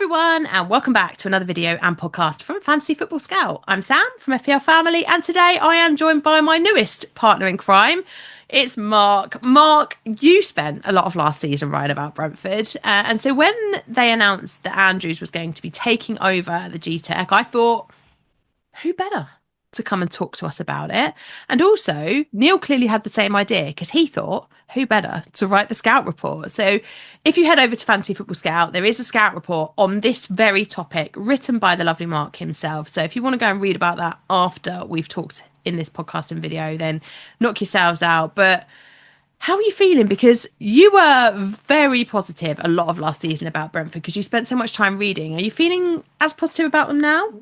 everyone, and welcome back to another video and podcast from Fantasy Football Scout. I'm Sam from FPL Family, and today I am joined by my newest partner in crime. It's Marc. Marc, you spent a lot of last season writing about Brentford, and so when they announced that Andrews was going to be taking over the G-Tech, I thought, who better to come and talk to us about it? And also, Neil clearly had the same idea because he thought, who better to write the Scout report? So if you head over to Fantasy Football Scout, there is a Scout report on this very topic written by the lovely Marc himself. So if you want to go and read about that after we've talked in this podcast and video, then knock yourselves out. But how are you feeling? Because you were very positive a lot of last season about Brentford because you spent so much time reading. Are you feeling as positive about them now?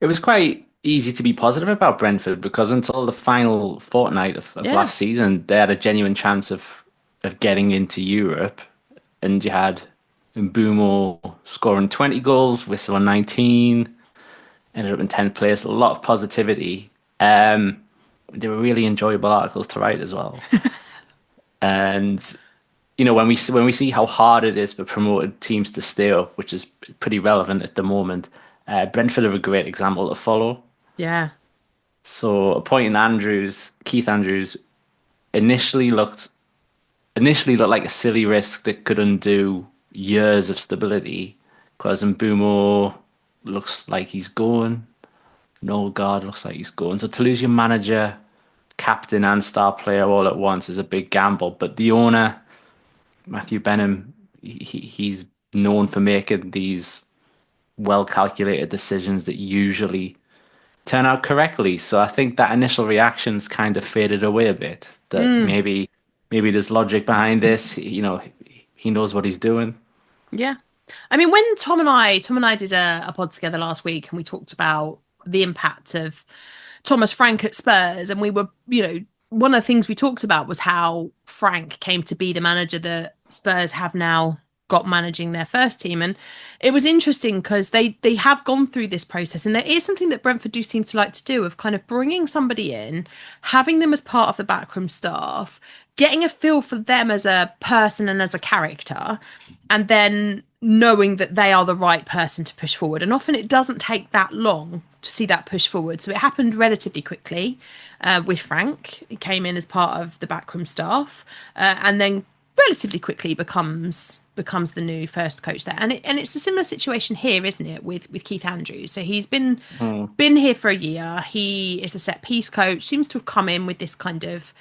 It was quite easy to be positive about Brentford because until the final fortnight of last season, they had a genuine chance of getting into Europe. And you had Mbeumo scoring 20 goals, Wissa on 19, ended up in 10th place. A lot of positivity. They were really enjoyable articles to write as well. And you know, when we see how hard it is for promoted teams to stay up, which is pretty relevant at the moment, Brentford are a great example to follow. Yeah. So appointing Keith Andrews, initially looked like a silly risk that could undo years of stability. Because Mbeumo looks like he's going. Noel Guard looks like he's going. So to lose your manager, captain, and star player all at once is a big gamble. But the owner, Matthew Benham, he's known for making these well-calculated decisions that usually turn out correctly. So I think that initial reactions kind of faded away a bit. That maybe there's logic behind this. You know, he knows what he's doing. Yeah. I mean, when Tom and I did a pod together last week and we talked about the impact of Thomas Frank at Spurs, and we were, you know, one of the things we talked about was how Frank came to be the manager that Spurs have now got managing their first team. And it was interesting because they have gone through this process, and there is something that Brentford do seem to like to do of kind of bringing somebody in, having them as part of the backroom staff, getting a feel for them as a person and as a character, and then knowing that they are the right person to push forward. And often it doesn't take that long to see that push forward. So it happened relatively quickly with Frank. He came in as part of the backroom staff, and then relatively quickly becomes the new first coach there. And it's a similar situation here, isn't it, with Keith Andrews? So he's been here for a year. He is a set piece coach, seems to have come in with this kind of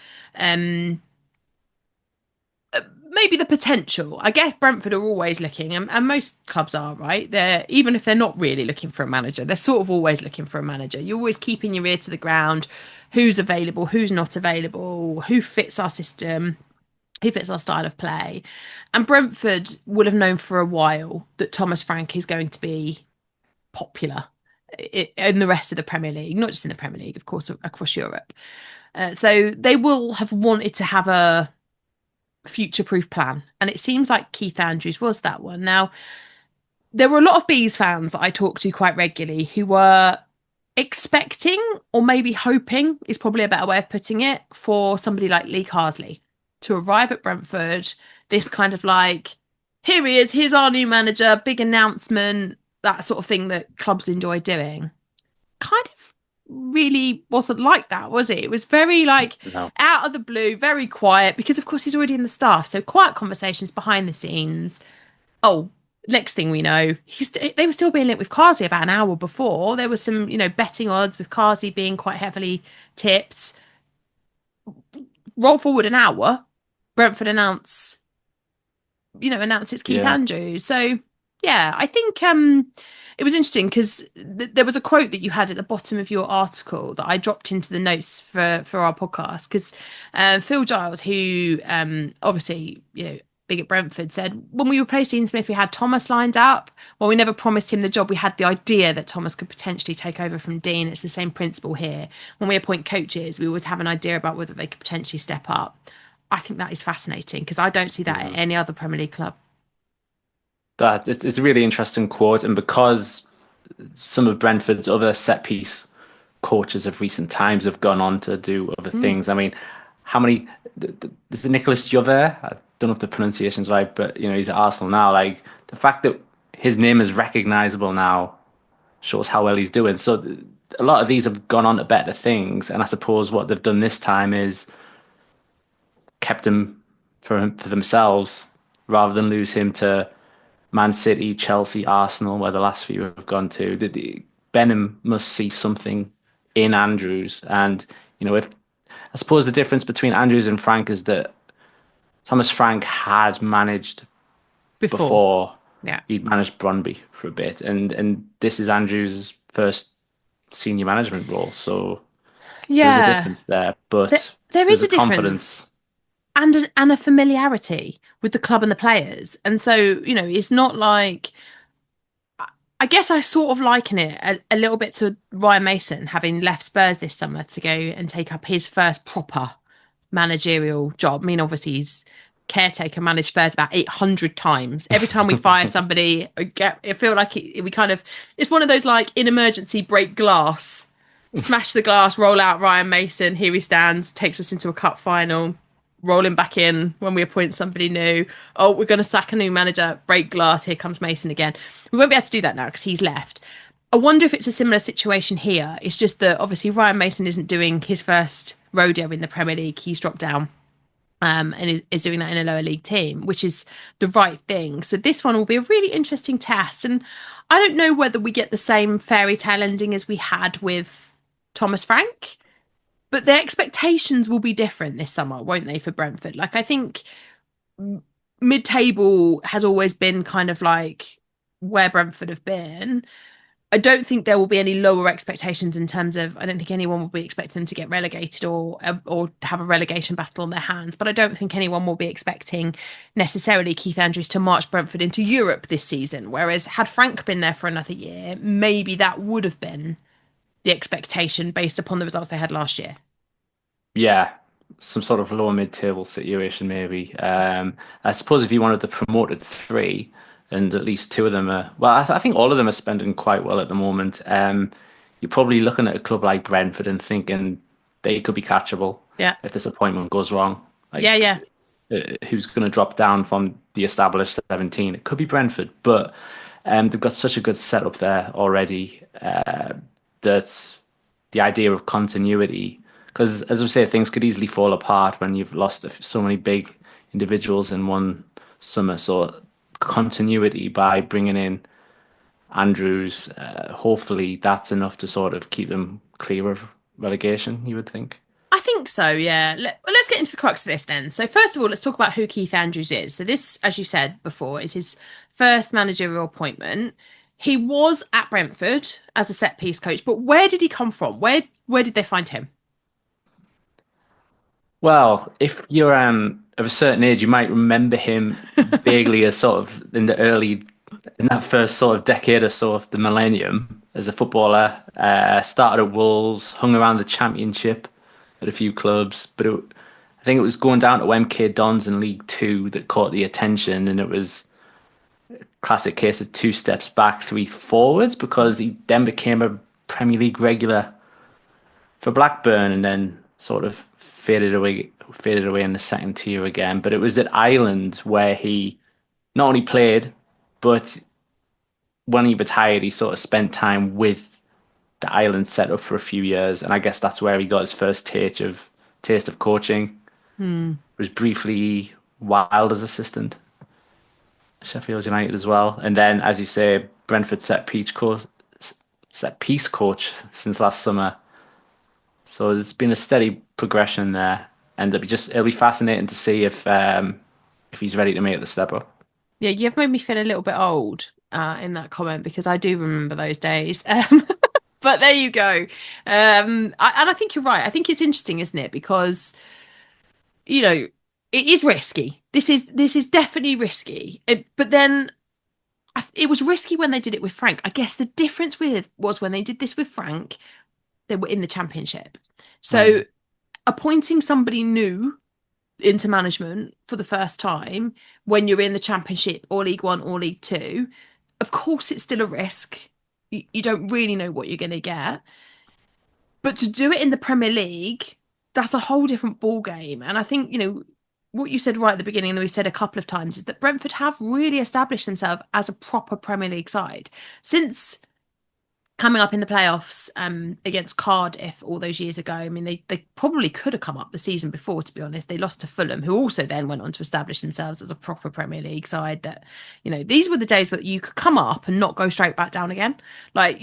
maybe the potential. I guess Brentford are always looking, and most clubs are, right? They're, even if they're not really looking for a manager, they're sort of always looking for a manager. You're always keeping your ear to the ground. Who's available, who's not available, who fits our system, who fits our style of play. And Brentford will have known for a while that Thomas Frank is going to be popular in the rest of the Premier League, not just in the Premier League, of course, across Europe. So they will have wanted to have a future-proof plan. And it seems like Keith Andrews was that one. Now, there were a lot of Bees fans that I talked to quite regularly who were expecting, or maybe hoping is probably a better way of putting it, for somebody like Lee Carsley to arrive at Brentford, this kind of like, here he is, here's our new manager, big announcement, that sort of thing that clubs enjoy doing. Kind of really wasn't like that, was it? It was very like out of the blue, very quiet, because of course he's already in the staff. So quiet conversations behind the scenes. Oh, next thing we know, they were still being linked with Carsley about an hour before. There was some, you know, betting odds with Carsley being quite heavily tipped. Roll forward an hour, Brentford announce it's Keith Andrews. So yeah, I think it was interesting because there was a quote that you had at the bottom of your article that I dropped into the notes for our podcast, because Phil Giles, who obviously, you know, big at Brentford, said, when we replaced Ian Smith, we had Thomas lined up. Well, we never promised him the job. We had the idea that Thomas could potentially take over from Dean. It's the same principle here. When we appoint coaches, we always have an idea about whether they could potentially step up. I think that is fascinating because I don't see that at any other Premier League club. That it's a really interesting quote, and because some of Brentford's other set piece coaches of recent times have gone on to do other things. I mean, how many? Is it Nicolas Jover? I don't know if the pronunciation's right, but you know, he's at Arsenal now. Like, the fact that his name is recognizable now, shows how well he's doing. So a lot of these have gone on to better things, and I suppose what they've done this time is kept him for themselves rather than lose him to Man City, Chelsea, Arsenal, where the last few have gone to. Benham must see something in Andrews, and if I suppose the difference between Andrews and Frank is that Thomas Frank had managed Before. before. Yeah. He'd managed Brøndby for a bit, and this is Andrews' first senior management role, so there's a Yeah. difference there. There, But there there's is a a difference confidence. and a familiarity with the club and the players. And so, it's not like I guess I sort of liken it a little bit to Ryan Mason having left Spurs this summer to go and take up his first proper managerial job. I mean, obviously he's caretaker managed Spurs about 800 times. Every time we fire somebody, I feel like we kind of, it's one of those like in emergency break glass, smash the glass, roll out Ryan Mason. Here he stands, takes us into a cup final, roll him back in when we appoint somebody new. Oh, we're going to sack a new manager, break glass. Here comes Mason again. We won't be able to do that now because he's left. I wonder if it's a similar situation here. It's just that obviously Ryan Mason isn't doing his first rodeo in the Premier League. He's dropped down and is doing that in a lower league team, which is the right thing. So this one will be a really interesting test. And I don't know whether we get the same fairy tale ending as we had with Thomas Frank, but the expectations will be different this summer, won't they, for Brentford? Like, I think mid table has always been kind of like where Brentford have been. I don't think there will be any lower expectations in terms of I don't think anyone will be expecting them to get relegated or have a relegation battle on their hands. But I don't think anyone will be expecting necessarily Keith Andrews to march Brentford into Europe this season. Whereas had Frank been there for another year, maybe that would have been the expectation based upon the results they had last year. Yeah, some sort of lower mid-table situation, maybe. I suppose if you wanted the promoted three, and at least two of them are, well, I think all of them are spending quite well at the moment. You're probably looking at a club like Brentford and thinking they could be catchable Yeah. if this appointment goes wrong. Yeah, Like, yeah. who's going to drop down from the established 17? It could be Brentford, but they've got such a good setup there already that the idea of continuity, because as I say, things could easily fall apart when you've lost so many big individuals in one summer. So continuity by bringing in Andrews, hopefully that's enough to sort of keep them clear of relegation, you would think. I think so, yeah. Let's get into the crux of this then. So, first of all, let's talk about who Keith Andrews is. So, this, as you said before, is his first managerial appointment. He was at Brentford as a set piece coach, but where did he come from? Where did they find him? Well, if you're of a certain age, you might remember him vaguely as sort of in that first sort of decade or so of the millennium as a footballer. Started at Wolves, hung around the Championship at a few clubs, but I think it was going down to MK Dons in League Two that caught the attention, and it was a classic case of two steps back, three forwards, because he then became a Premier League regular for Blackburn, and then sort of faded away in the second tier again. But it was at Ireland where he not only played, but when he retired, he sort of spent time with the Ireland setup for a few years, and I guess that's where he got his first taste of coaching. Hmm. Was briefly Wilder's assistant, Sheffield United as well, and then, as you say, Brentford set piece coach since last summer. So there's been a steady progression there, and it'll be fascinating to see if he's ready to make the step up. Yeah, you've made me feel a little bit old in that comment because I do remember those days. But there you go. And I think you're right. I think it's interesting, isn't it? Because you know, it is risky. This is definitely risky. But then it was risky when they did it with Frank. I guess the difference with was when they did this with Frank, they were in the championship. So Mm. appointing somebody new into management for the first time when you're in the championship or League One or League Two, of course it's still a risk. You don't really know what you're going to get. But to do it in the Premier League, that's a whole different ball game. And I think, what you said right at the beginning, and we said a couple of times, is that Brentford have really established themselves as a proper Premier League side since coming up in the playoffs against Cardiff all those years ago. I mean, they probably could have come up the season before, to be honest. They lost to Fulham, who also then went on to establish themselves as a proper Premier League side. That, these were the days where you could come up and not go straight back down again. Like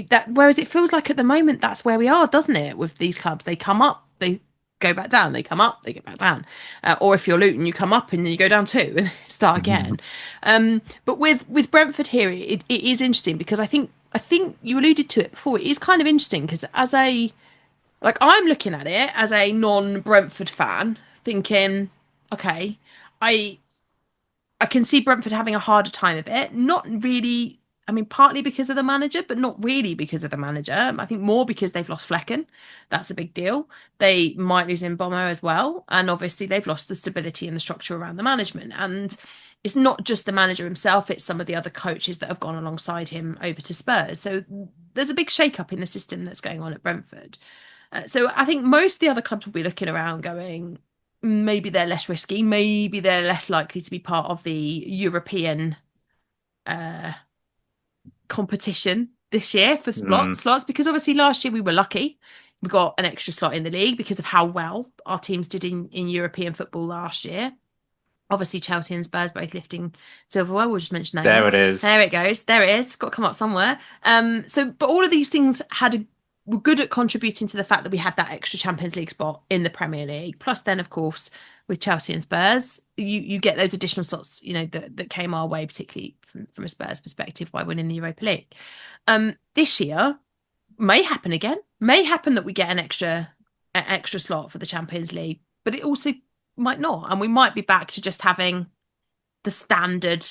that. Whereas it feels like at the moment that's where we are, doesn't it? With these clubs, they come up, they go back down, they come up, they get back down. Or if you're Luton, you come up and then you go down too and start again. But with Brentford here, it is interesting because I think you alluded to it before. It is kind of interesting because I'm looking at it as a non-Brentford fan, thinking, okay, I I can see Brentford having a harder time of it. Not really. I mean, partly because of the manager, but not really because of the manager. I think more because they've lost Flecken. That's a big deal. They might lose Mbeumo as well. And obviously, they've lost the stability and the structure around the management. And it's not just the manager himself, it's some of the other coaches that have gone alongside him over to Spurs. So there's a big shake-up in the system that's going on at Brentford. So I think most of the other clubs will be looking around going, maybe they're less risky, maybe they're less likely to be part of the European uh, competition this year for Mm, slots, because obviously last year we were lucky. We got an extra slot in the league because of how well our teams did in European football last year. Obviously, Chelsea and Spurs both lifting silverware. We'll just mention that there again. it is. There it goes. There it is. Got to come up somewhere. But all of these things were good at contributing to the fact that we had that extra Champions League spot in the Premier League. Plus, then of course, with Chelsea and Spurs, you get those additional slots, that came our way, particularly from a Spurs perspective by winning the Europa League. This year may happen again. May happen that we get an extra slot for the Champions League, but it also might not, and we might be back to just having the standard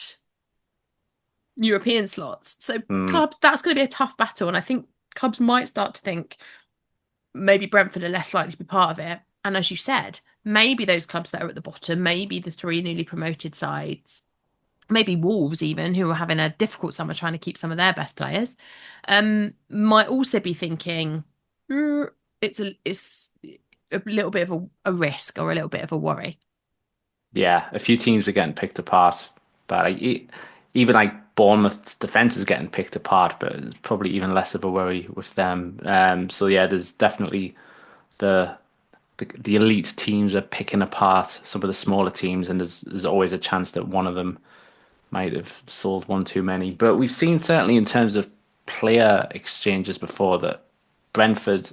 European slots. So Mm, clubs, that's going to be a tough battle, and I think clubs might start to think maybe Brentford are less likely to be part of it. And as you said, maybe those clubs that are at the bottom, maybe the three newly promoted sides, maybe Wolves even, who are having a difficult summer trying to keep some of their best players, might also be thinking, "Mm, it's a little bit of a risk or a little bit of a worry." yeah, a few teams are getting picked apart, but even like Bournemouth's defense is getting picked apart, but it's probably even less of a worry with them. So yeah, there's definitely the, the elite teams are picking apart some of the smaller teams, and there's always a chance that one of them might have sold one too many. But we've seen certainly in terms of player exchanges before that Brentford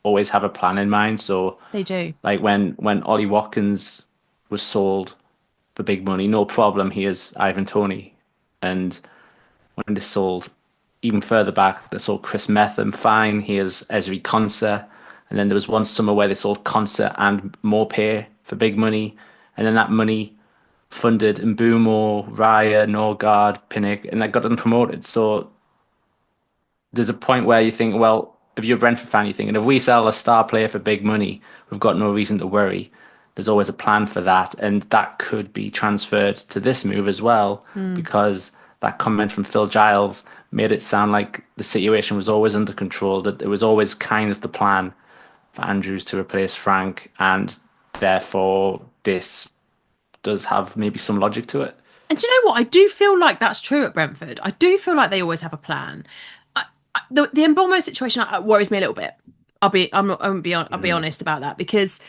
always have a plan in mind. So They do. like when Ollie Watkins was sold for big money, no problem. Here's Ivan Toney, and when they sold even further back, they sold Chris Metham. Fine, here's Ezri Konsa, and then there was one summer where they sold Konsa and Maupay for big money, and then that money funded Mbeumo, Raya, Norgard, Pinnock, and that got them promoted. So there's a point where you think, well, if you're a Brentford fan, you're thinking, if we sell a star player for big money, we've got no reason to worry. There's always a plan for that, and that could be transferred to this move as well, Mm. because that comment from Phil Giles made it sound like the situation was always under control, that it was always kind of the plan for Andrews to replace Frank, and therefore this does have maybe some logic to it. And do you know what? I do feel like that's true at Brentford. I do feel like they always have a plan. The Mbeumo situation worries me a little bit. I'm not. I won't be. I'll be Mm. honest about that because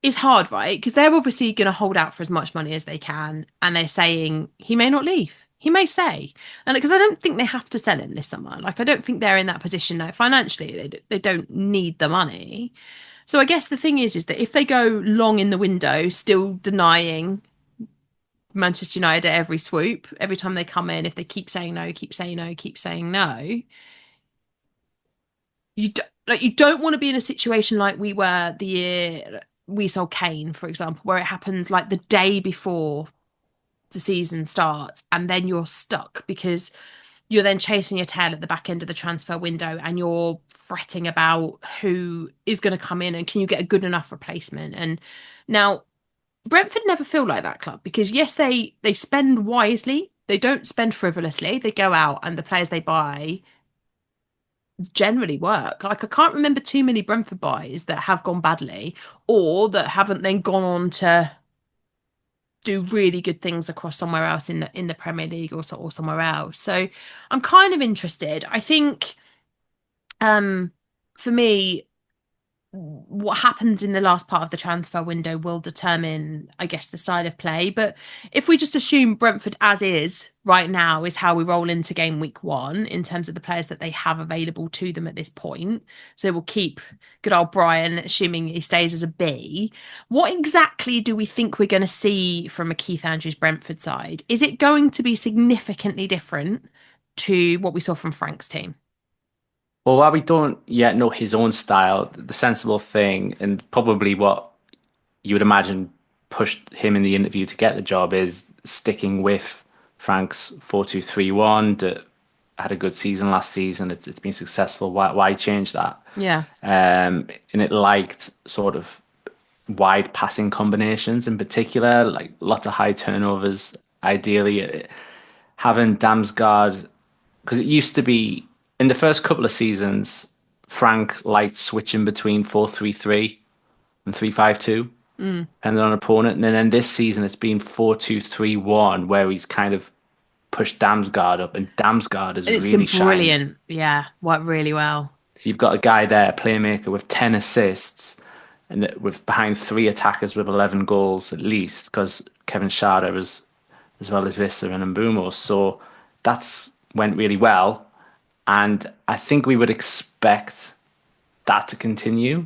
it's hard, right? Because they're obviously going to hold out for as much money as they can, and they're saying he may not leave, he may stay, and because I don't think they have to sell him this summer. Like I don't think they're in that position now financially. They don't need the money. So I guess the thing is that if they go long in the window, still denying Manchester United at every swoop, every time they come in, if they keep saying no, keep saying no, keep saying no, you don't want to be in a situation like we were the year we sold Kane, for example, where it happens like the day before the season starts, and then you're stuck because you're then chasing your tail at the back end of the transfer window, and you're fretting about who is going to come in and can you get a good enough replacement. And now Brentford never feel like that club because yes, they spend wisely. They don't spend frivolously. They go out and the players they buy generally work. Like I can't remember too many Brentford buys that have gone badly or that haven't then gone on to do really good things across somewhere else in the Premier League or somewhere else. So I'm kind of interested. I think um for me what happens in the last part of the transfer window will determine, I guess, the style of play. But if we just assume Brentford as is right now is how we roll into game week 1 in terms of the players that they have available to them at this point. So we'll keep good old Brian, assuming he stays as a B. What exactly do we think we're going to see from a Keith Andrews Brentford side? Is it going to be significantly different to what we saw from Frank's team? Well, while we don't yet know his own style, the sensible thing, and probably what you would imagine pushed him in the interview to get the job, is sticking with Frank's 4-2-3-1 that had a good season last season. It's been successful. Why change that? Yeah. And it liked sort of wide passing combinations in particular, like lots of high turnovers. Ideally, having Damsgaard, because it used to be in the first couple of seasons, Frank liked switching between 4-3-3 and 3-5-2, Mm. depending on opponent. And then this season, it's been 4-2-3-1, where he's kind of pushed Damsgaard up, and Damsgaard has And it's been really shined. brilliant. Yeah, worked really well. So you've got a guy there, a playmaker with 10 assists, and with behind 3 attackers with 11 goals at least, because Kevin Schade as well as Wissa and Mbeumo. So that's went really well, and I think we would expect that to continue.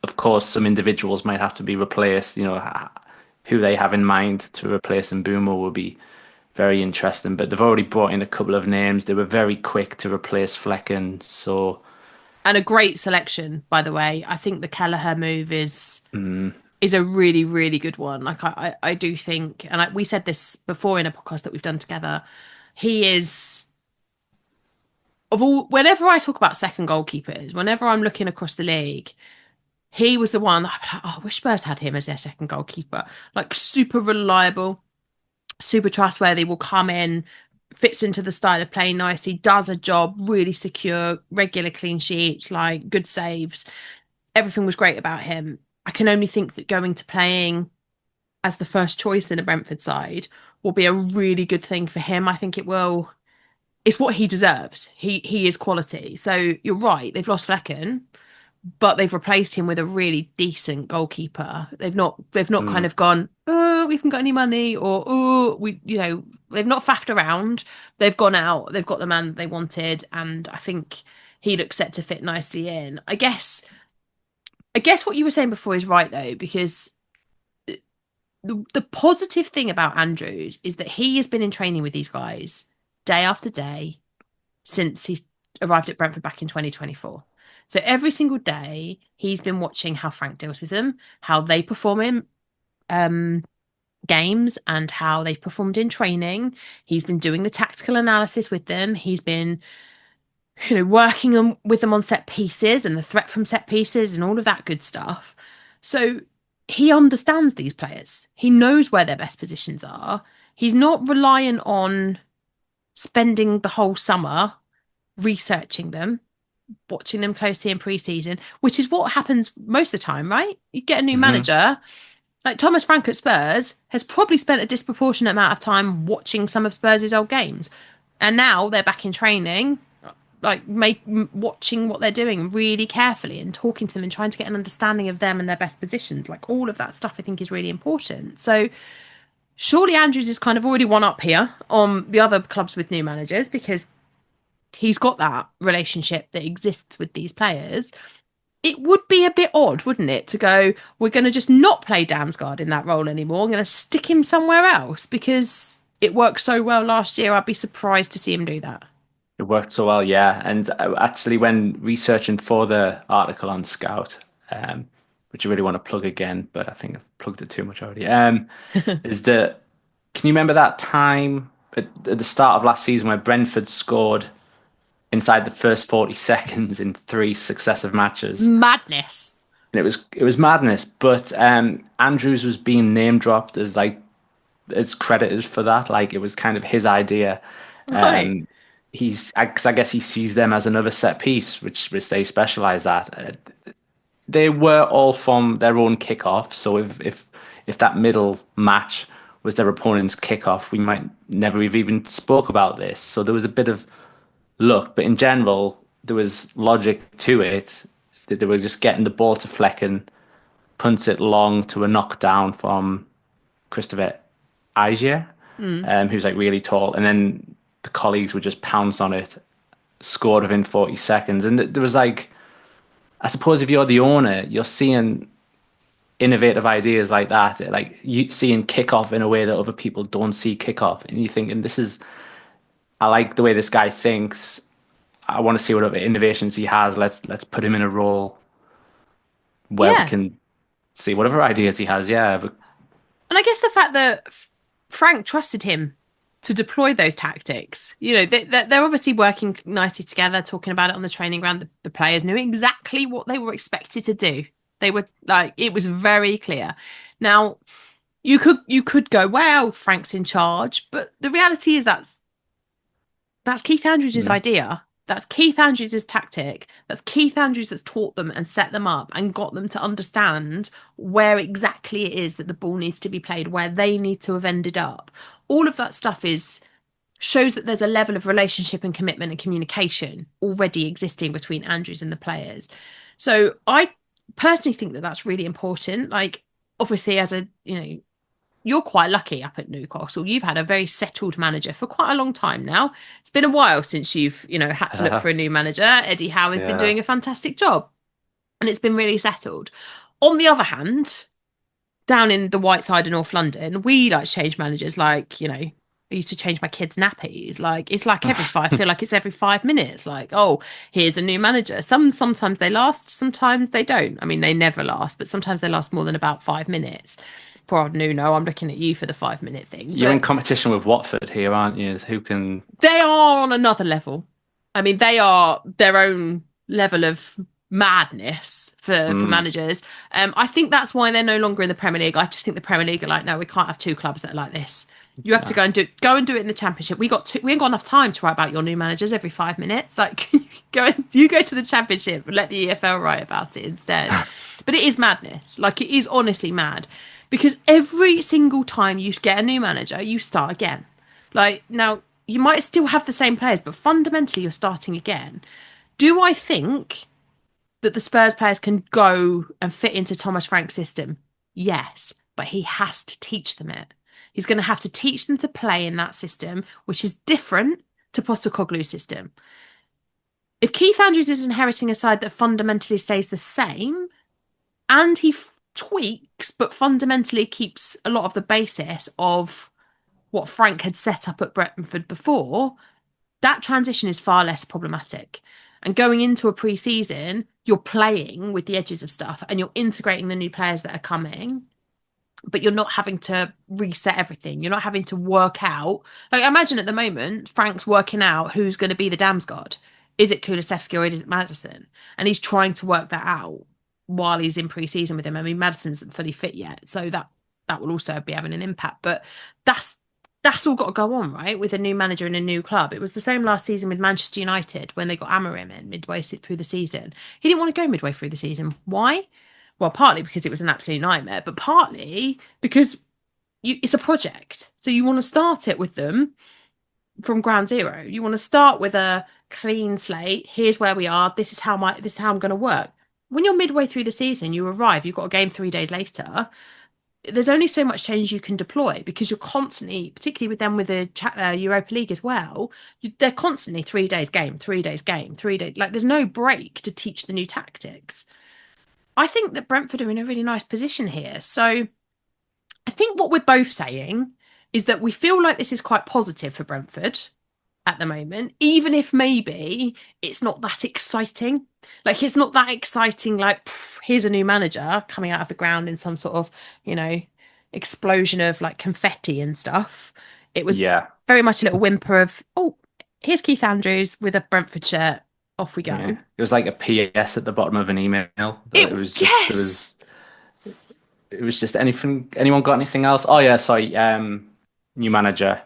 Of course, some individuals might have to be replaced. Who they have in mind to replace Mbeumo will be very interesting. But they've already brought in a couple of names. They were very quick to replace Flecken. So And a great selection, by the way. I think the Kelleher move mm, is a really, really good one. Like I do think, and we said this before in a podcast that we've done together. He is of all. Whenever I talk about second goalkeepers, whenever I'm looking across the league, he was the one. I'm like, oh, I wish Spurs had him as their second goalkeeper. Like super reliable, super trustworthy. Will come in, fits into the style of play nicely, does a job, really secure, regular clean sheets, like good saves. Everything was great about him. I can only think that going to playing as the first choice in a Brentford side will be a really good thing for him. I think it will. It's what he deserves. He is quality. So you're right. They've lost Flecken, but they've replaced him with a really decent goalkeeper. They've not kind mm, of gone, oh, we haven't got any money, or oh, they've not faffed around. They've gone out. They've got the man that they wanted, and I think he looks set to fit nicely in. I guess what you were saying before is right though, because the positive thing about Andrews is that he has been in training with these guys day after day since he arrived at Brentford back in 2024. So every single day he's been watching how Frank deals with them, how they perform in um, games, and how they've performed in training. He's been doing the tactical analysis with them. He's been working with them on set pieces and the threat from set pieces and all of that good stuff. So he understands these players. He knows where their best positions are. He's not reliant on spending the whole summer researching them, watching them closely in pre-season, which is what happens most of the time, right? You get a new mhm. manager, like Thomas Frank at Spurs has probably spent a disproportionate amount of time watching some of Spurs' old games. And now they're back in training, like watching what they're doing really carefully and talking to them and trying to get an understanding of them and their best positions. Like all of that stuff I think is really important. So surely Andrews is kind of already one up here on the other clubs with new managers because he's got that relationship that exists with these players. It would be a bit odd, wouldn't it, to go, we're going to just not play Damsgaard in that role anymore. I'm going to stick him somewhere else because it worked so well last year. I'd be surprised to see him do that. It worked so well, yeah. And actually, when researching for the article on Scout, which I really want to plug again, but I think I've plugged it too much already, is that can you remember that time at the start of last season where Brentford scored inside the first 40 seconds in 3 successive matches? Madness. And it was madness, but Andrews was being name dropped as credited for that, like it was kind of his idea. Right. 'cause I guess he sees them as another set piece, which they specialize at. They were all from their own kickoff, so if that middle match was their opponent's kickoff, we might never have even spoke about this. So there was a bit of luck, but in general, there was logic to it. That they were just getting the ball to Flecken, punts it long to a knockdown from Christopher Ajer, Mm. who's like really tall, and then the colleagues would just pounce on it, scored within 40 seconds. And there was like, I suppose if you're the owner, you're seeing innovative ideas like that, like you seeing kickoff in a way that other people don't see kickoff, and you're thinking, I like the way this guy thinks. I want to see what other innovations he has. Let's put him in a role where we Yeah. can see whatever ideas he has. Yeah, but And I guess the fact that Frank trusted him to deploy those tactics, they're obviously working nicely together, talking about it on the training ground. The players knew exactly what they were expected to do. They were like, it was very clear. Now, you could go, well, Frank's in charge, but the reality is that's Keith Andrews' mm, idea. That's Keith Andrews' tactic. That's Keith Andrews that's taught them and set them up and got them to understand where exactly it is that the ball needs to be played, where they need to have ended up. All of that stuff is shows that there's a level of relationship and commitment and communication already existing between Andrews and the players. So I personally think that that's really important. Like, obviously, as a you're quite lucky up at Newcastle. You've had a very settled manager for quite a long time now. It's been a while since you've, had to look for a new manager. Eddie Howe has been yeah, doing a fantastic job and it's been really settled. On the other hand, down in the White Side of North London, we like change managers like, I used to change my kids' nappies. Like it's like I feel like it's every 5 minutes. Like, oh, here's a new manager. Sometimes they last, sometimes they don't. I mean, they never last, but sometimes they last more than about 5 minutes. Poor old Nuno, I'm looking at you for the 5 minute thing. you're in But competition with Watford here, aren't you? Who can? they are on another level. I mean, they are their own level of madness for Mm, managers. I think that's why they're no longer in the Premier League. I just think the Premier League are like, no, we can't have two clubs that are like this. You have to nah. go and do it in the Championship. We ain't got enough time to write about your new managers every 5 minutes. Like you go to the Championship and let the EFL write about it instead. But it is madness. Like it is honestly mad because every single time you get a new manager, you start again. Like now, you might still have the same players, but fundamentally you're starting again. Do I think that the Spurs players can go and fit into Thomas Frank's system? Yes, but he has to teach them it. He's going to have to teach them to play in that system, which is different to Postecoglou's system. If Keith Andrews is inheriting a side that fundamentally stays the same and he tweaks, but fundamentally keeps a lot of the basis of what Frank had set up at Brentford before, that transition is far less problematic. And going into a pre-season, you're playing with the edges of stuff and you're integrating the new players that are coming, but you're not having to reset everything. You're not having to work out. Like, imagine at the moment, Frank's working out who's going to be the Damsgaard. Is it Kulusevski or is it Maddison? And he's trying to work that out while he's in pre-season with him. I mean, Maddison's not fully fit yet, so that will also be having an impact. But that's that's all got to go on, right? With a new manager and a new club. It was the same last season with Manchester United when they got Amorim in midway through the season. He didn't want to go midway through the season. Why? Well, partly because it was an absolute nightmare, but partly because it's a project. So you want to start it with them from ground zero. You want to start with a clean slate. Here's where we are. This is how I'm going to work. When you're midway through the season, you arrive. You've got a game 3 days later. There's only so much change you can deploy because you're constantly, particularly with them with the Europa League as well, they're constantly 3 days game, 3 days game, 3 days. Like there's no break to teach the new tactics. I think that Brentford are in a really nice position here. So I think what we're both saying is that we feel like this is quite positive for Brentford at the moment, even if maybe it's not that exciting. Like it's not that exciting, like here's a new manager coming out of the ground in some sort of, you know, explosion of like confetti and stuff. It was Yeah, very much a little whimper of, oh, here's Keith Andrews with a Brentford shirt. Off we yeah. go. It was like a PS at the bottom of an email, but It it was just yes. it was just anything. Anyone got anything else? Oh yeah, sorry. New manager.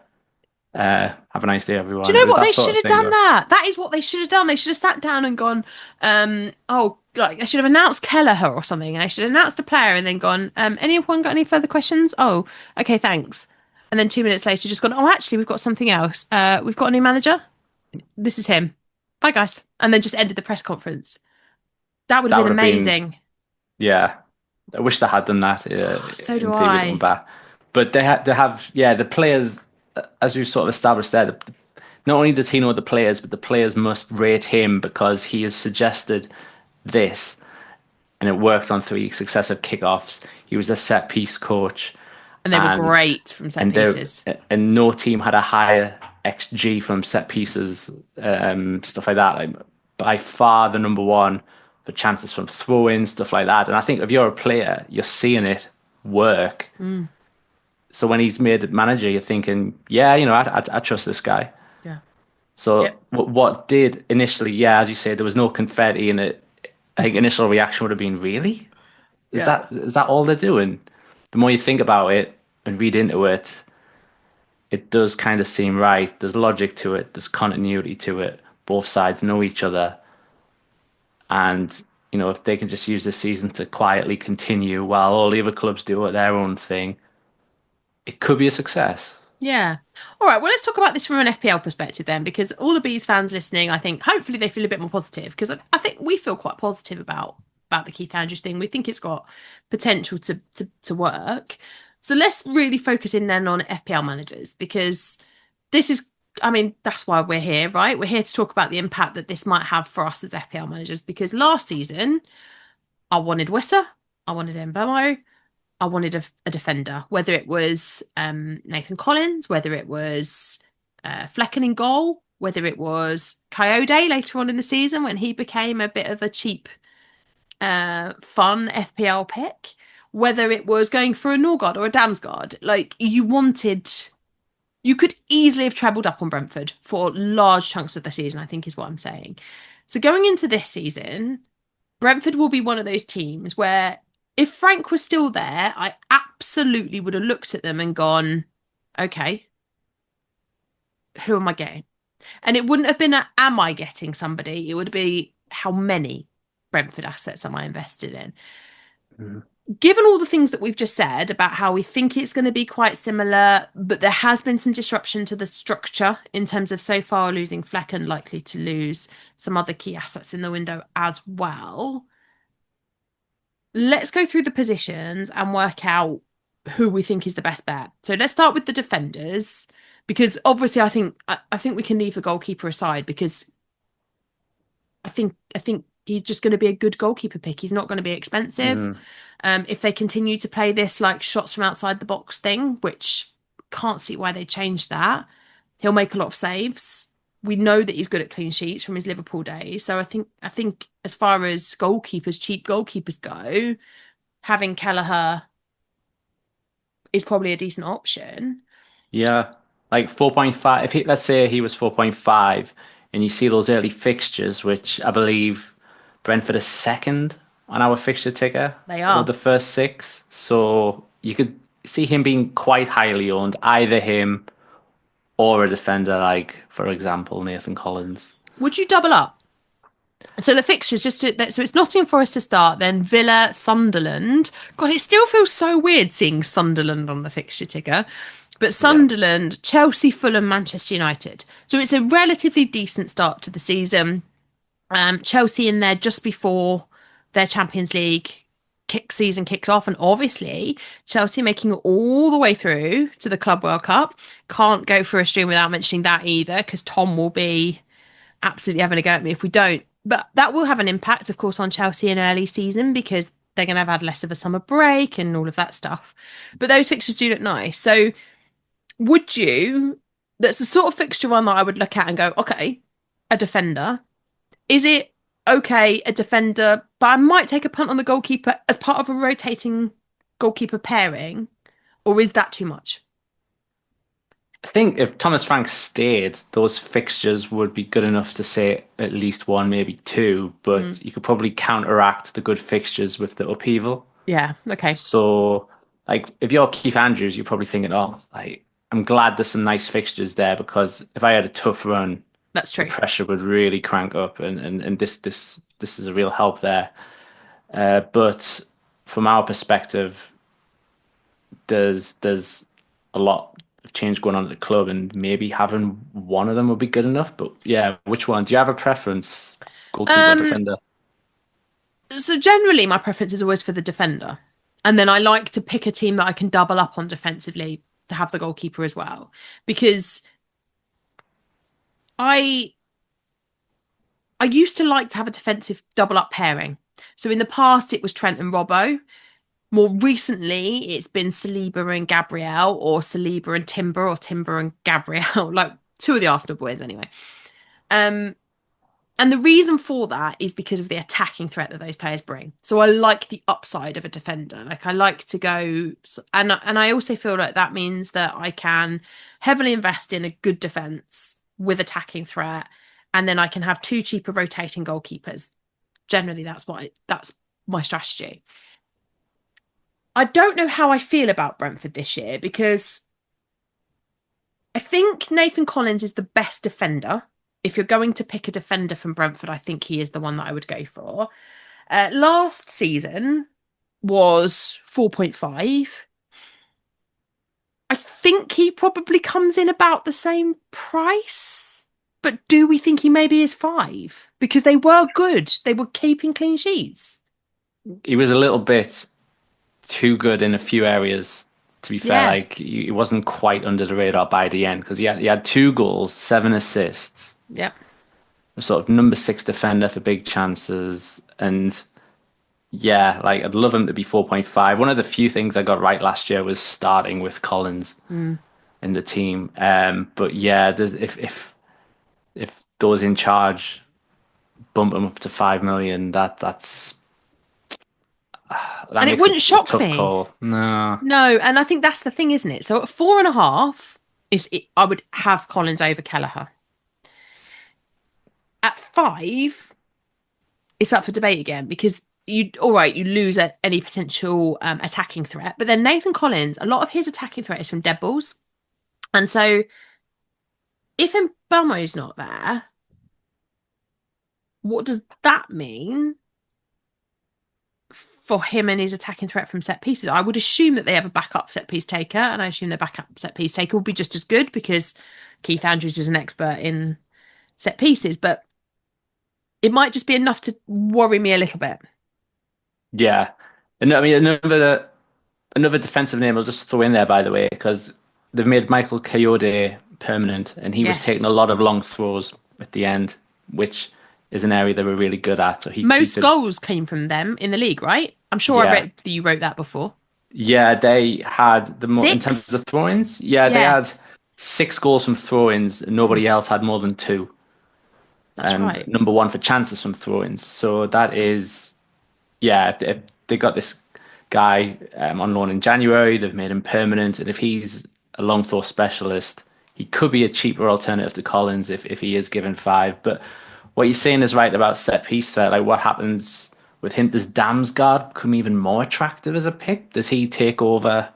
have a nice day, Do everyone. you It know was what? that They sort should of have thing. done Though. that. That is what they should have done. They should have sat down and gone, oh, like they should have announced Kelleher or something. They should have announced a player and then gone, anyone got any further questions? Oh, okay, thanks. And then 2 minutes later, just gone, oh, actually, we've got something else. We've got a new manager. This is him. Bye, guys. And then just ended the press conference. That would have That been would have been, amazing. yeah. I wish they had done that So do in theory looking I. back. But they have, yeah, the players, as you sort of established there, not only does he know the players, but the players must rate him because he has suggested this, and it worked on three successive kickoffs. He was a set piece coach, And they were and great from set and there pieces. and no team had a higher XG from set pieces, stuff like that. Like by far the number one for chances from throw-ins, stuff like that. And I think if you're a player, you're seeing it work. Mm, So when he's made manager, you're thinking, yeah, I trust this guy. yeah. So Yep. what did initially, yeah, as you say, there was no confetti in it. I think initial reaction would have been, really? Yeah. Is that all they're doing? The more you think about it and read into it, it does kind of seem right. There's logic to it. There's continuity to it. Both sides know each other, and if they can just use this season to quietly continue while all the other clubs do their own thing, it could be a success. Yeah. All right. Well, let's talk about this from an FPL perspective then, because all the Bees fans listening, I think hopefully they feel a bit more positive because I think we feel quite positive about the Keith Andrews thing. We think it's got potential to work. So let's really focus in then on FPL managers because this is, I mean, that's why we're here, right? We're here to talk about the impact that this might have for us as FPL managers because last season I wanted Wissa, I wanted Mbeumo, I wanted a defender, whether it was Nathan Collins, whether it was Flecken in goal, whether it was Coyote later on in the season when he became a bit of a cheap, fun FPL pick, whether it was going for a Norgard or a Damsgaard. Like you could easily have trebled up on Brentford for large chunks of the season, I think is what I'm saying. So going into this season, Brentford will be one of those teams where if Frank was still there, I absolutely would have looked at them and gone, okay, who am I getting? And it wouldn't have been am I getting somebody? It would be how many Brentford assets am I invested in? Mhm. Given all the things that we've just said about how we think it's going to be quite similar, but there has been some disruption to the structure in terms of so far losing Flecken, likely to lose some other key assets in the window as well. Let's go through the positions and work out who we think is the best bet. So let's start with the defenders because obviously I think we can leave the goalkeeper aside because I think he's just going to be a good goalkeeper pick. He's not going to be expensive. Mhm. If they continue to play this like shots from outside the box thing, which can't see why they changed that, he'll make a lot of saves. We know that he's good at clean sheets from his Liverpool days. So I think as far as goalkeepers, cheap goalkeepers go, having Kelleher is probably a decent option. Yeah, like 4.5. Let's say he was 4.5, and you see those early fixtures, which I believe Brentford is second on our fixture ticker They of are. the first six. So you could see him being quite highly owned, either him or a defender, like for example Nathan Collins. Would you double up? So the fixtures so it's Nottingham Forest to start, then Villa, Sunderland. God, it still feels so weird seeing Sunderland on the fixture ticker. But Yeah. Sunderland, Chelsea, Fulham, Manchester United. So it's a relatively decent start to the season. Chelsea in there just before their Champions League season kicks off, and obviously Chelsea making it all the way through to the Club World Cup. Can't go for a stream without mentioning that either, because Tom will be absolutely having a go at me if we don't. But that will have an impact, of course, on Chelsea in early season because they're going to have had less of a summer break and all of that stuff. But those fixtures do look nice. So would you? That's the sort of fixture one that I would look at and go, okay, a defender. Is it okay, a defender, but I might take a punt on the goalkeeper as part of a rotating goalkeeper pairing, or is that too much? I think if Thomas Frank stayed, those fixtures would be good enough to say at least one, maybe two, Mm. but you could probably counteract the good fixtures with the upheaval. Yeah, okay. So, like, if you're Keith Andrews, you're probably thinking, oh, like, I'm glad there's some nice fixtures there because if I had a tough run, That's the true. pressure would really crank up, and this is a real help there. But from our perspective, there's a lot of change going on at the club, and maybe having one of them would be good enough. But yeah, which one? Do you have a preference? Goalkeeper or Um, defender? so generally my preference is always for the defender. And then I like to pick a team that I can double up on defensively to have the goalkeeper as well. Because I I used to like to have a defensive double up pairing. So in the past it was Trent and Robbo. More recently it's been Saliba and Gabriel, or Saliba and Timber, or Timber and Gabriel, like two of the Arsenal boys anyway. Um And the reason for that is because of the attacking threat that those players bring. So I like the upside of a defender. Like I like to go, and I also feel like that means that I can heavily invest in a good defense with attacking threat, and then I can have two cheaper rotating goalkeepers. Generally, that's my strategy. I don't know how I feel about Brentford this year because I think Nathan Collins is the best defender. If you're going to pick a defender from Brentford, I think he is the one that I would go for. Last season was 4.5. I think he probably comes in about the same price. But do we think he maybe is 5? Because they were good. They were keeping clean sheets. He was a little bit too good in a few areas. To be fair, Yeah. like he wasn't quite under the radar by the end because he had 2 goals, 7 assists, Yep. a sort of number 6 defender for big chances, and yeah, like I'd love him to be 4.5. One of the few things I got right last year was starting with Collins Mm. in the team. But yeah, if those in charge bump him up to 5 million, that And it makes it wouldn't a shock tough me. call. No. No, and I think that's the thing, isn't it? So at 4.5 I would have Collins over Kelleher. At 5, it's up for debate again because you all right, you lose at any potential attacking threat, but then Nathan Collins, a lot of his attacking threat is from dead balls, and so if Mbeumo's not there, what does that mean for him and his attacking threat from set pieces? I would assume that they have a backup set piece taker, and I assume their backup set piece taker will be just as good because Keith Andrews is an expert in set pieces, but it might just be enough to worry me a little bit. Yeah. And I mean another defensive name I'll just throw in there by the way, because they've made Michael Coyote permanent and he was taking Yes. a lot of long throws at the end, which is an area they were really good at. So he Most could goals came from them in the league, right? I'm sure I yeah. read that you wrote that before. Yeah, they had the more in terms 6? of throw-ins, yeah, they Yeah, had 6 goals from throw-ins, and mm, nobody else had more than 2. that's And right. number 1 for chances from throw-ins. So that is yeah, if they got this guy on loan in January, they've made him permanent, and if he's a long throw specialist, he could be a cheaper alternative to Collins if he is given 5. But what you're saying is right about set piece threat. Like what happens with him? Does Damsgaard become even more attractive as a pick? Does he take over?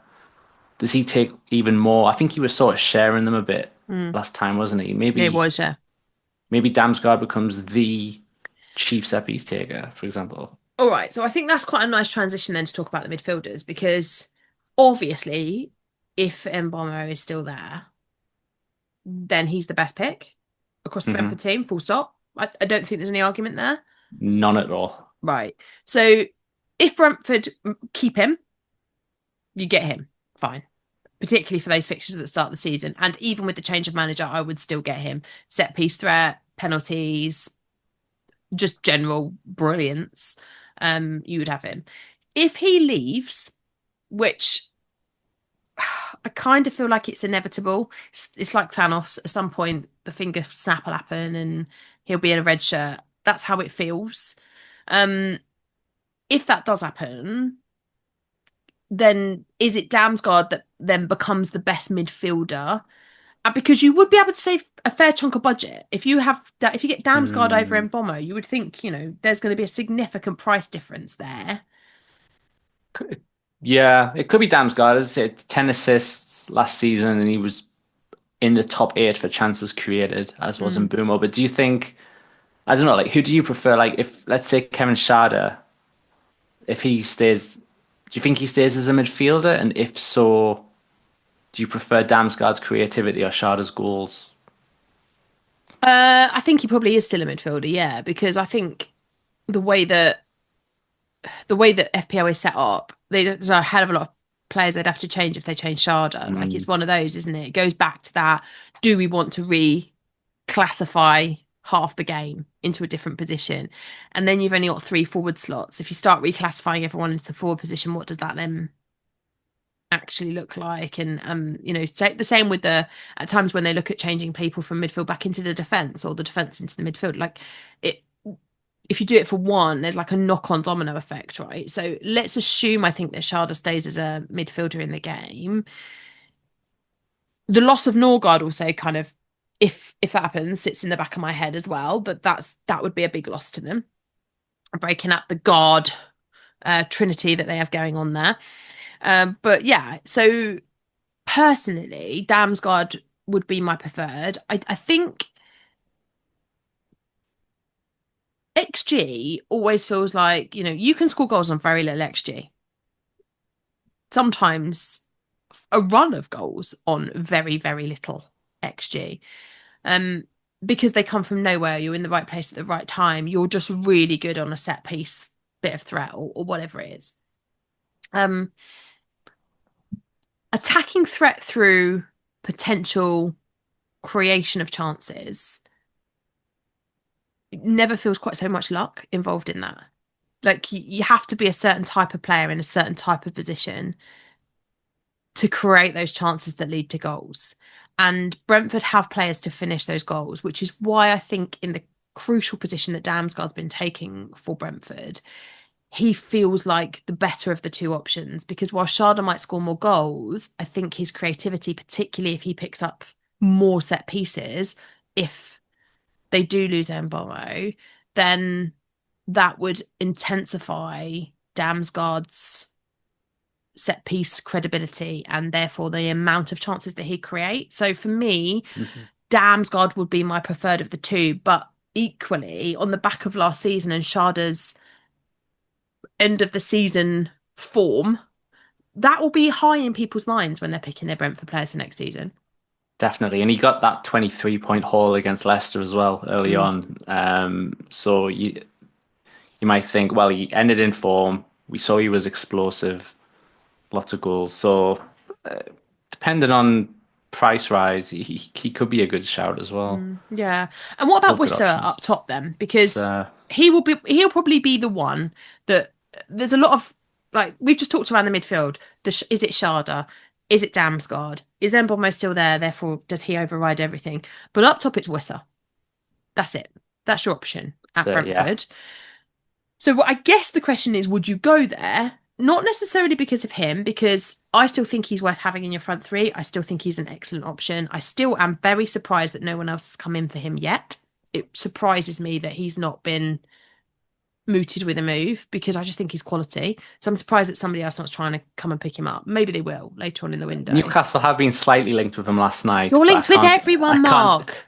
Does he take even more? I think he was sort of sharing them a bit Mm, last time, wasn't he? it Maybe was, yeah. maybe Damsgaard becomes the chief set piece taker, for example. All right, so I think that's quite a nice transition then to talk about the midfielders because obviously, if Mbeumo is still there, then he's the best pick across the Brentford Hmm. team, full stop. I don't think there's any argument there. None at all. Right. So if Brentford keep him, you get him. Fine. Particularly for those fixtures at the start of the season. And even with the change of manager, I would still get him. Set piece threat, penalties, just general brilliance. You would have him. If he leaves, which I kind of feel like it's inevitable. It's like Thanos. At some point, the finger snap will happen and he'll be in a red shirt. That's how it feels. Um, if that does happen, then is it Damsgaard that then becomes the best midfielder? Because you would be able to save a fair chunk of budget if you have that. If you get Damsgaard over Mm. Mbommo, you would think there's going to be a significant price difference there. Yeah, it could be Damsgaard. As I said, 10 assists, last season, and he was in the top 8 for chances created, as was Mm. Mbeumo. But do you think, I don't know, like who do you prefer? Like if let's say Kevin Schade, if he stays, do you think he stays as a midfielder? And if so, do you prefer Damsgaard's creativity or Schade's goals? I think he probably is still a midfielder, yeah, because I think the way that FPL is set up, there's a hell of a lot of players they'd have to change if they change Sharda. Like Mm, it's one of those, isn't it? It goes back to that. Do we want to reclassify half the game into a different position? And then you've only got 3 forward slots. If you start reclassifying everyone into the forward position, what does that then actually look like? And the same with the at times when they look at changing people from midfield back into the defense or the defense into the midfield, like it if you do it for one, there's like a knock-on domino effect, right? So let's assume I think that Sharda stays as a midfielder in the game. The loss of Norgard also kind of, if that happens, sits in the back of my head as well. But that would be a big loss to them, breaking up the guard trinity that they have going on there. But yeah, so personally, Damsgaard would be my preferred. I think XG always feels like, you can score goals on very little XG. Sometimes a run of goals on very, very little XG. Um, because they come from nowhere, you're in the right place at the right time, you're just really good on a set piece, bit of threat, or whatever it is. Um, Attacking threat through potential creation of chances never feels quite so much luck involved in that. Like you have to be a certain type of player in a certain type of position to create those chances that lead to goals. And Brentford have players to finish those goals, which is why I think in the crucial position that Damsgaard's been taking for Brentford, he feels like the better of the two options. Because while Sharda might score more goals, I think his creativity, particularly if he picks up more set pieces, if they do lose Mbeumo, then that would intensify Damsgaard's set piece credibility and therefore the amount of chances that he creates. So for me, mhm. Damsgaard would be my preferred of the two, but equally on the back of last season and Sharda's end of the season form, that will be high in people's minds when they're picking their Brentford players for next season. Definitely. And he got that 23-point haul against Leicester as well early Mm. on. So you might think, well, he ended in form. We saw he was explosive, lots of goals. So depending on price rise, he could be a good shout as well. Yeah. And what about Both good Wissa up options. top then? Because So he'll probably be the one that there's a lot of like we've just talked around the midfield. Is it Sharda? Is it Damsgaard? Is Mbeumo still there? Therefore, does he override everything? But up top, it's Wissa. That's it. That's your option at yeah, Brentford. So what I guess the question is, would you go there? Not necessarily because of him, because I still think he's worth having in your front three. I still think he's an excellent option. I still am very surprised that no one else has come in for him yet. It surprises me that he's not been mooted with a move because I just think he's quality. So I'm surprised that somebody else not trying to come and pick him up. Maybe they will later on in the window. Newcastle have been slightly linked with him last night, You're but I linked with can't. I everyone, can't. Mark.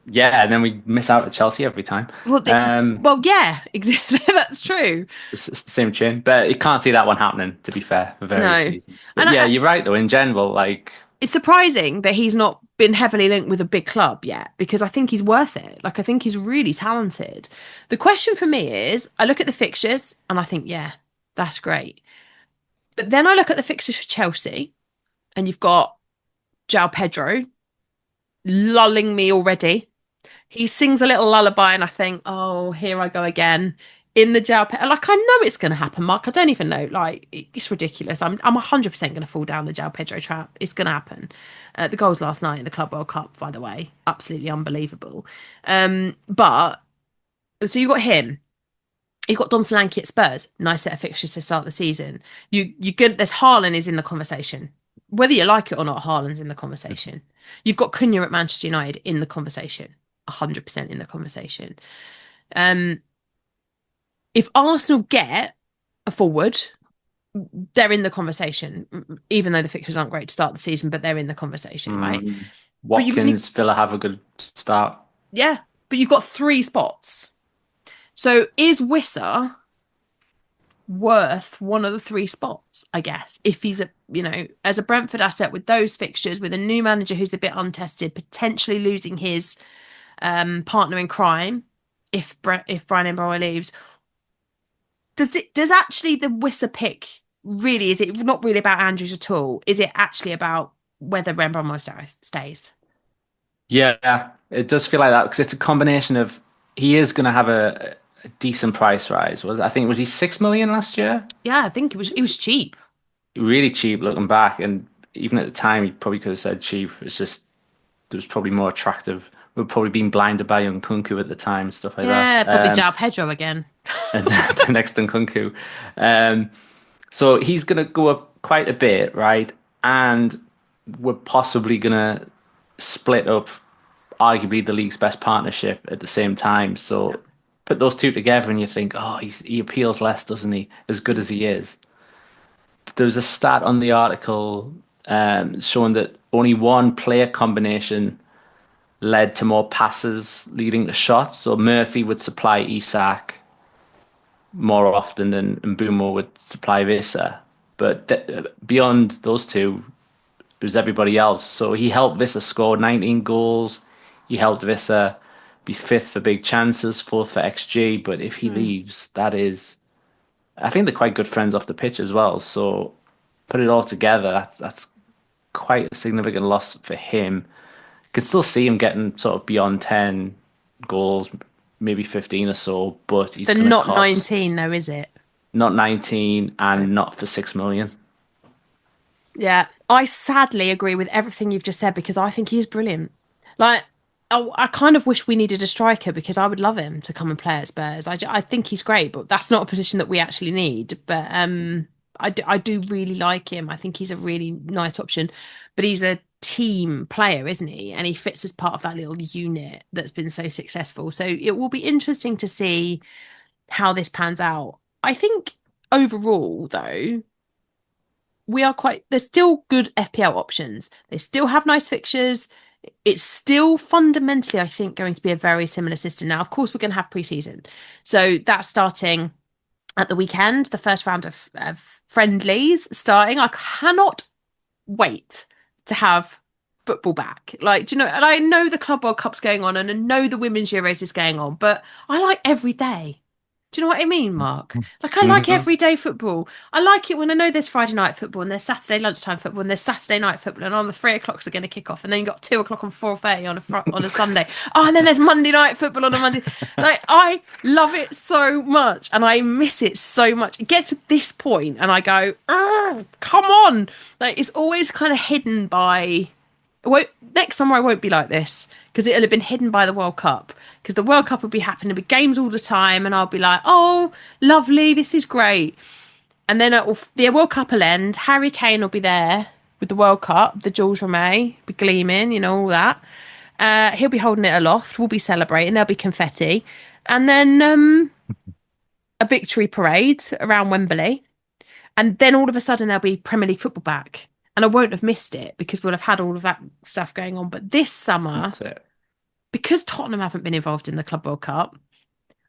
Yeah, and then we miss out at Chelsea every time. Well, Um, well, yeah, exactly. That's true. it's the same chin, but you can't see that one happening. To be fair, for various No, reasons. But and yeah, you're right though. In general, like it's surprising that he's not been heavily linked with a big club yet because I think he's worth it. Like I think he's really talented. The question for me is, I look at the fixtures and I think, yeah, that's great. But then I look at the fixtures for Chelsea, and you've got João Pedro lulling me already. He sings a little lullaby, and I think, oh, here I go again in the jail pit. Like I know it's going to happen, Mark. I don't even know. Like it's ridiculous. I'm 100% going to fall down the João Pedro trap. It's going to happen. The goals last night in the Club World Cup, by the way, absolutely unbelievable. But so you got him. You got Dom Solanke at Spurs. Nice set of fixtures to start the season. You good. There's Haaland is in the conversation. Whether you like it or not, Haaland's in the conversation. You've got Cunha at Manchester United in the conversation. 100% in the conversation. Um, if Arsenal get a forward, they're in the conversation. even though the fixtures aren't great to start the season, but they're in the conversation, right? Mm. But you've only, Watkins, Villa have a good start. yeah, but you've got 3 spots. So is Wissa worth one of the 3 spots, I guess, if he's as a Brentford asset with those fixtures, with a new manager who's a bit untested, potentially losing his partner in crime if Brian Mbeumo leaves. Does actually the Wissa pick really, is it not really about Andrews at all? Is it actually about whether Mbeumo stays? Yeah, it does feel like that because it's a combination of he is going to have a decent price rise. I think was he 6 million last year? Yeah, I think it was cheap. Really cheap looking back, and even at the time he probably could have said cheap. It's just it was probably more attractive. We've probably been blinded by Nkunku at the time, stuff like that. Yeah, probably João Pedro again. And the next Nkunku. So he's going to go up quite a bit, right? And we're possibly going to split up arguably the league's best partnership at the same time. Yeah. So put those two together and you think, oh, he appeals less, doesn't he? As good as he is. There's a stat on the article showing that only one player combination led to more passes leading to shots. So Murphy would supply Isak more often than Mbeumo would supply Wissa. But beyond those two, it was everybody else. So he helped Wissa score 19 goals. He helped Wissa be fifth for big chances, fourth for XG. But if he Hmm. leaves, that is, I think they're quite good friends off the pitch as well. So put it all together, that's quite a significant loss for him. Could still see him getting sort of beyond 10 goals, maybe 15 or so, but he's So going to not cost 19 though, is it? not 19 No. and not for 6 million. Yeah, I sadly agree with everything you've just said because I think he's brilliant. Like, I kind of wish we needed a striker because I would love him to come and play at Spurs. I think he's great, but that's not a position that we actually need. But I do really like him. I think he's a really nice option. But he's a team player, isn't he? And he fits as part of that little unit that's been so successful. So it will be interesting to see how this pans out. I think overall, though, there's still good FPL options. They still have nice fixtures. It's still fundamentally, I think, going to be a very similar system. Now, of course, we're going to have preseason. So that's starting at the weekend, the first round of friendlies starting. I cannot wait to have football back. Like, do you know, and I know the Club World Cup's going on and I know the Women's Euros is going on, but I like every day. Do you know what I mean, Mark? Like, I like Hmm. everyday football. I like it when I know there's Friday night football and there's Saturday lunchtime football and there's Saturday night football and on the 3 o'clocks are going to kick off and then you got 2 o'clock and 4:30 on a Sunday. Oh, and then there's Monday night football on a Monday. Like, I love it so much and I miss it so much. It gets to this point and I go, oh, come on! Like, it's always kind of hidden by. Next summer I won't be like this because it'll have been hidden by the World Cup because the World Cup will be happening, there'll be games all the time, and I'll be like, oh, lovely, this is great. And then the World Cup will end. Harry Kane will be there with the World Cup, the Jules Rimet, be gleaming, all that. He'll be holding it aloft. We'll be celebrating. There'll be confetti, and then a victory parade around Wembley. And then all of a sudden there'll be Premier League football back. And I won't have missed it because we'll have had all of that stuff going on. But this summer, That's it. because Tottenham haven't been involved in the Club World Cup,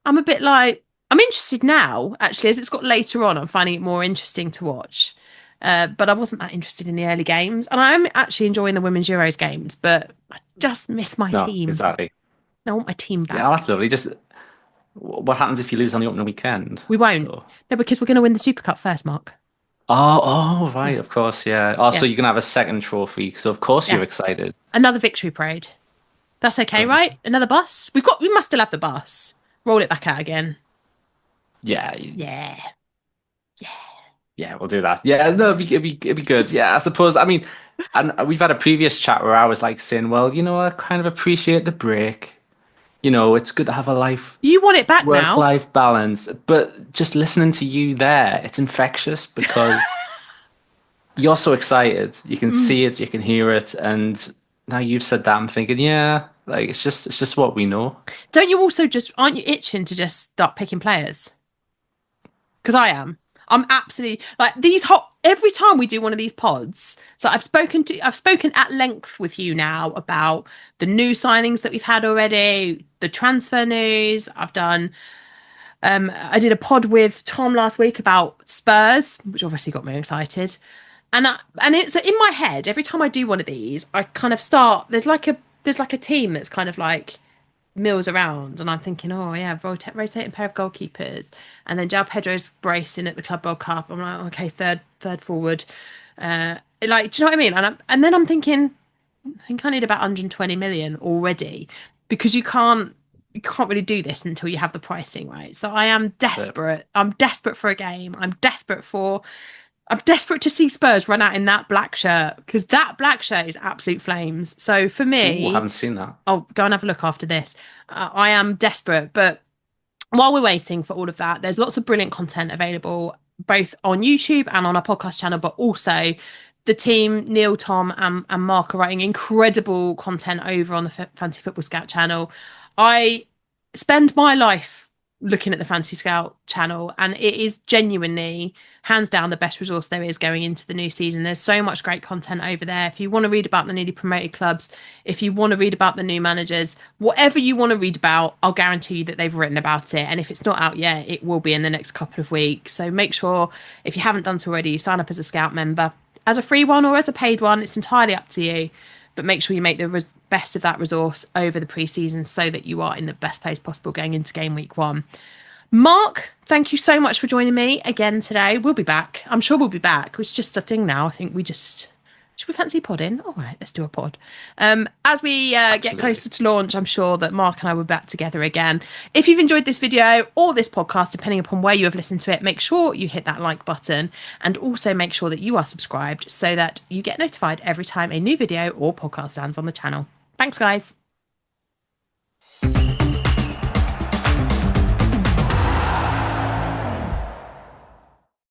I'm a bit like, I'm interested now, actually, as it's got later on. I'm finding it more interesting to watch. But I wasn't that interested in the early games. And I'm actually enjoying the Women's Euros games, but I just miss my No, team. exactly. I want my team Yeah, back. that's lovely. Just what happens if you lose on the opening weekend, We won't. though? No, because we're going to win the Super Cup first, Mark. Oh, Yeah. right, of course, yeah. Oh, Yeah. so you're gonna have a second trophy, so of course Yeah. you're excited. Another victory parade. That's okay, Um, right? Another bus. We must still have the bus. Roll it back out again. yeah, Yeah. Yeah. yeah, we'll do that. Yeah, no, it'd be good. Yeah, I suppose. I mean, and we've had a previous chat where I was like saying, well, I kind of appreciate the break. It's good to have a You want it back now? work-life balance. But just listening to you there, it's infectious because you're so excited. You can Mm. see it, you can hear it, and now you've said that, I'm thinking, yeah, like it's just what we know. Don't you also aren't you itching to just start picking players? Because I am. I'm absolutely like these hot every time we do one of these pods, so I've spoken at length with you now about the new signings that we've had already, the transfer news. I did a pod with Tom last week about Spurs, which obviously got me excited. And it's in my head every time I do one of these, I kind of start. There's like a team that's kind of like mills around, and I'm thinking, oh yeah, rotating pair of goalkeepers, and then João Pedro's bracing at the Club World Cup. I'm like, okay, third forward. Like, do you know what I mean? And then I'm thinking, I think I need about 120 million already, because you can't really do this until you have the pricing right. So I am But desperate. I'm desperate for a game. I'm desperate to see Spurs run out in that black shirt, because that black shirt is absolute flames. So for ooh, I me, haven't seen that. I'll go and have a look after this. I am desperate. But while we're waiting for all of that, there's lots of brilliant content available both on YouTube and on our podcast channel, but also the team, Neil, Tom, and Mark, are writing incredible content over on the Fantasy Football Scout channel. I spend my life looking at the Fantasy Scout channel, and it is genuinely, hands down, the best resource there is going into the new season. There's so much great content over there. If you want to read about the newly promoted clubs, if you want to read about the new managers, whatever you want to read about, I'll guarantee you that they've written about it. And if it's not out yet, it will be in the next couple of weeks. So make sure, if you haven't done so already, you sign up as a Scout member, as a free one or as a paid one. It's entirely up to you. But make sure you make the best of that resource over the preseason, so that you are in the best place possible going into game week 1. Mark, thank you so much for joining me again today. We'll be back. I'm sure we'll be back. It's just a thing now. I think should we fancy podding? All right, let's do a pod. As we get Absolutely. closer to launch, I'm sure that Mark and I will be back together again. If you've enjoyed this video or this podcast, depending upon where you have listened to it, make sure you hit that like button, and also make sure that you are subscribed, so that you get notified every time a new video or podcast lands on the channel. Thanks, guys.